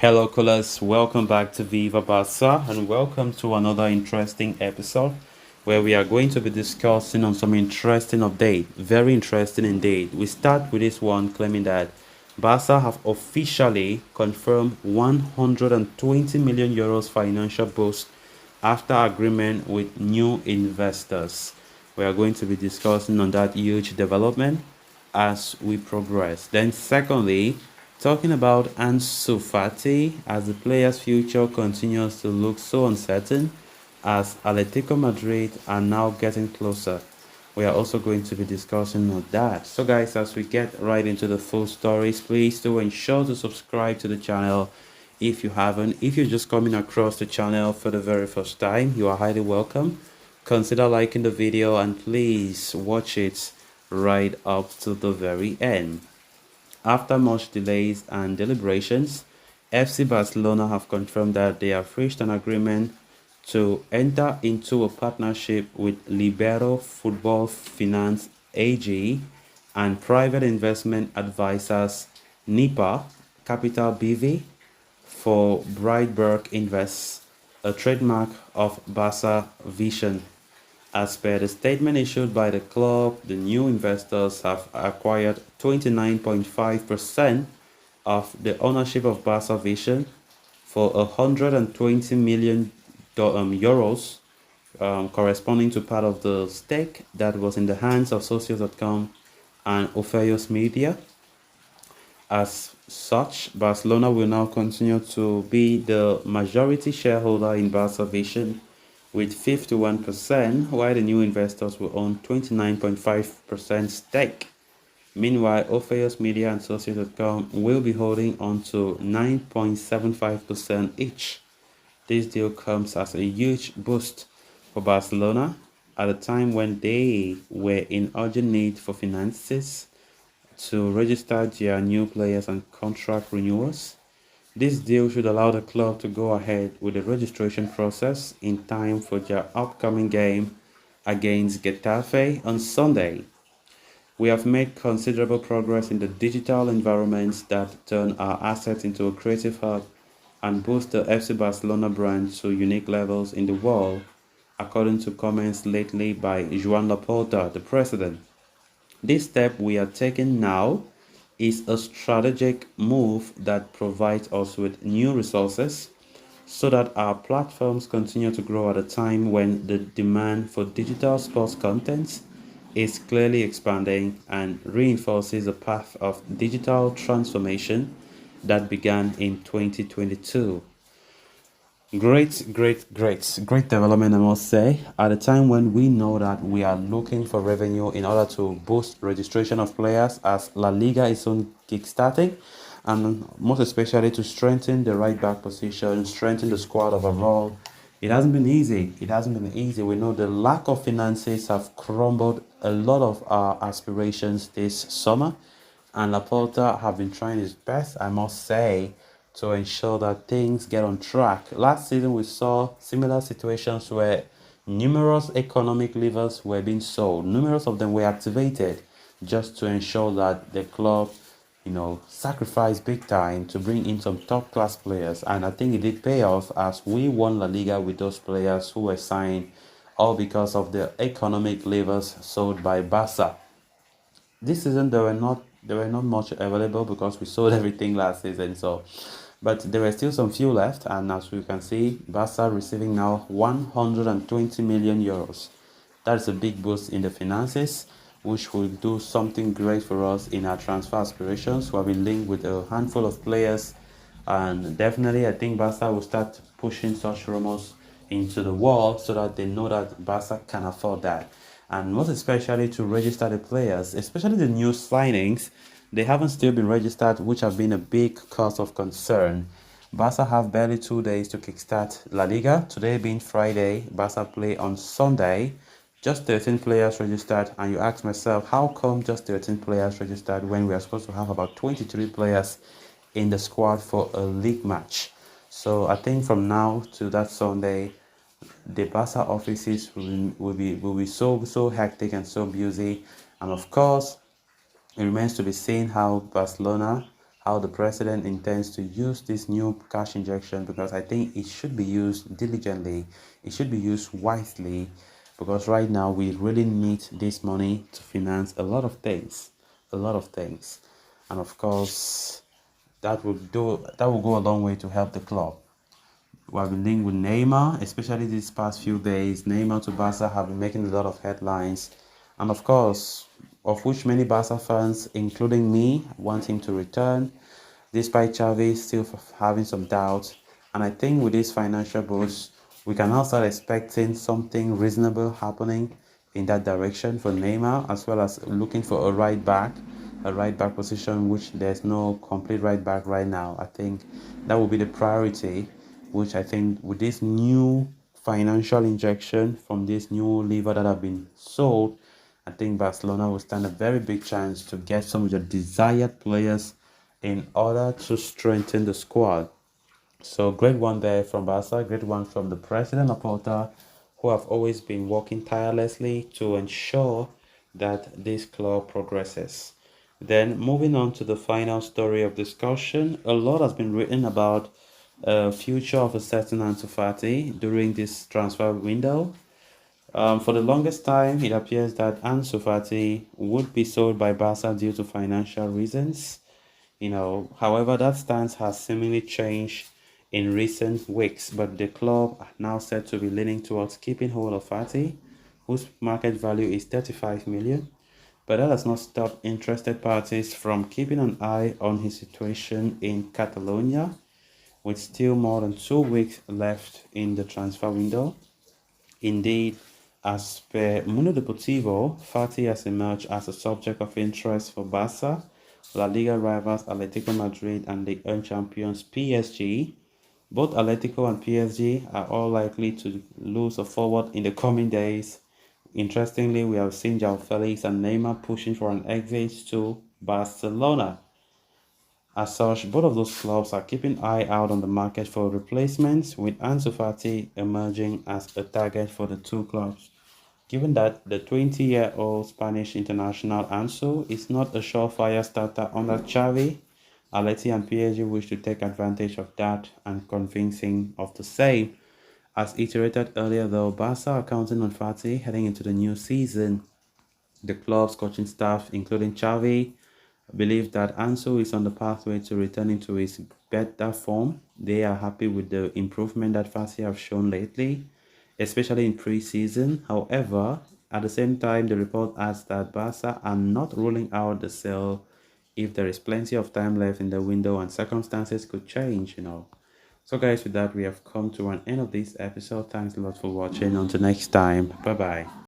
Hello, callers. Welcome back to Viva Barca, and welcome to another interesting episode where we are going to be discussing on some interesting update. Very interesting indeed. We start with this one claiming that Barca have officially confirmed 120 million euros financial boost after agreement with new investors. We are going to be discussing on that huge development as we progress. Then, secondly, talking about Ansu Fati as the player's future continues to look so uncertain as Atletico Madrid are now getting closer. We are also going to be discussing on that. So guys, as we get right into the full stories, please do ensure to subscribe to the channel if you haven't. If you're just coming across the channel for the very first time, you are highly welcome. Consider liking the video and please watch it right up to the very end. After much delays and deliberations, FC Barcelona have confirmed that they have reached an agreement to enter into a partnership with Libero Football Finance AG and private investment advisors NIPA Capital BV for Brightberg Invest, a trademark of Barca Vision. As per the statement issued by the club, the new investors have acquired 29.5% of the ownership of Barca Vision for 120 million euros, corresponding to part of the stake that was in the hands of Socios.com and Opheus Media. As such, Barcelona will now continue to be the majority shareholder in Barca Vision with 51%, while the new investors will own 29.5% stake. Meanwhile, Opheus Media and Socios.com will be holding on to 9.75% each. This deal comes as a huge boost for Barcelona at a time when they were in urgent need for finances to register their new players and contract renewals. This deal should allow the club to go ahead with the registration process in time for their upcoming game against Getafe on Sunday. We have made considerable progress in the digital environments that turn our assets into a creative hub and boost the FC Barcelona brand to unique levels in the world, according to comments lately by Joan Laporta, the president. This step we are taking now is a strategic move that provides us with new resources so that our platforms continue to grow at a time when the demand for digital sports content is clearly expanding and reinforces a path of digital transformation that began in 2022. Great development, I must say. At a time when we know that we are looking for revenue in order to boost registration of players as La Liga is on kickstarting, and most especially to strengthen the right back position, strengthen the squad overall. It hasn't been easy. It hasn't been easy. We know the lack of finances have crumbled a lot of our aspirations this summer, and Laporta have been trying his best, I must say, to ensure that things get on track. Last season, we saw similar situations where numerous economic levers were being sold. Numerous of them were activated just to ensure that the club, sacrificed big time to bring in some top class players. And I think it did pay off as we won La Liga with those players who were signed all because of the economic levers sold by Barca. This season there were not much available because we sold everything last season. But there were still some few left, and as we can see, Barca receiving now 120 million euros. That's a big boost in the finances, which will do something great for us in our transfer aspirations, where we link with a handful of players, and definitely I think Barca will start pushing such rumors into the world so that they know that Barca can afford that. And most especially to register the players, especially the new signings, they haven't still been registered, which have been a big cause of concern. Barca have barely 2 days to kickstart La Liga. Today being Friday, Barca play on Sunday. Just 13 players registered, and you ask myself, how come just 13 players registered when we are supposed to have about 23 players in the squad for a league match? So I think from now to that Sunday, the Barca offices will be so hectic and so busy, and of course, it remains to be seen how Barcelona how the president intends to use this new cash injection, because I think it should be used diligently, it should be used wisely, because right now we really need this money to finance a lot of things, and of course that will go a long way to help the club. We have been linked with Neymar, especially these past few days. Neymar to Barca have been making a lot of headlines, and of course, of which many Barca fans, including me, want him to return, despite Xavi still having some doubts. And I think with this financial boost, we can now start expecting something reasonable happening in that direction for Neymar, as well as looking for a right back position, which there's no complete right back right now. I think that will be the priority, which I think with this new financial injection from this new lever that have been sold, I think Barcelona will stand a very big chance to get some of the desired players in order to strengthen the squad. So great one there from Barca, great one from the president of Porta, who have always been working tirelessly to ensure that this club progresses. Then moving on to the final story of discussion, a lot has been written about future of a certain Ansu Fati during this transfer window. For the longest time, it appears that Ansu Fati would be sold by Barca due to financial reasons. However, that stance has seemingly changed in recent weeks, but the club are now said to be leaning towards keeping hold of Fati, whose market value is 35 million. But that has not stopped interested parties from keeping an eye on his situation in Catalonia, with still more than 2 weeks left in the transfer window. Indeed, as per Mundo Deportivo, Fati has emerged as a subject of interest for Barca, La Liga rivals Atletico Madrid, and the earned champions PSG. Both Atletico and PSG are all likely to lose a forward in the coming days. Interestingly, we have seen João Felix and Neymar pushing for an exit to Barcelona. As such, both of those clubs are keeping eye out on the market for replacements, with Ansu Fati emerging as a target for the two clubs. Given that the 20-year-old Spanish international Ansu is not a surefire starter under Xavi, Atleti and PSG wish to take advantage of that and convince him of the same. As iterated earlier though, Barca are counting on Fati heading into the new season. The club's coaching staff, including Xavi, believe that Ansu is on the pathway to returning to his better form. They are happy with the improvement that Fati have shown lately, especially in pre-season. However, at the same time, the report adds that Barca are not ruling out the sale if there is plenty of time left in the window and circumstances could change. So guys, with that, we have come to an end of this episode. Thanks a lot for watching. Until next time, bye bye.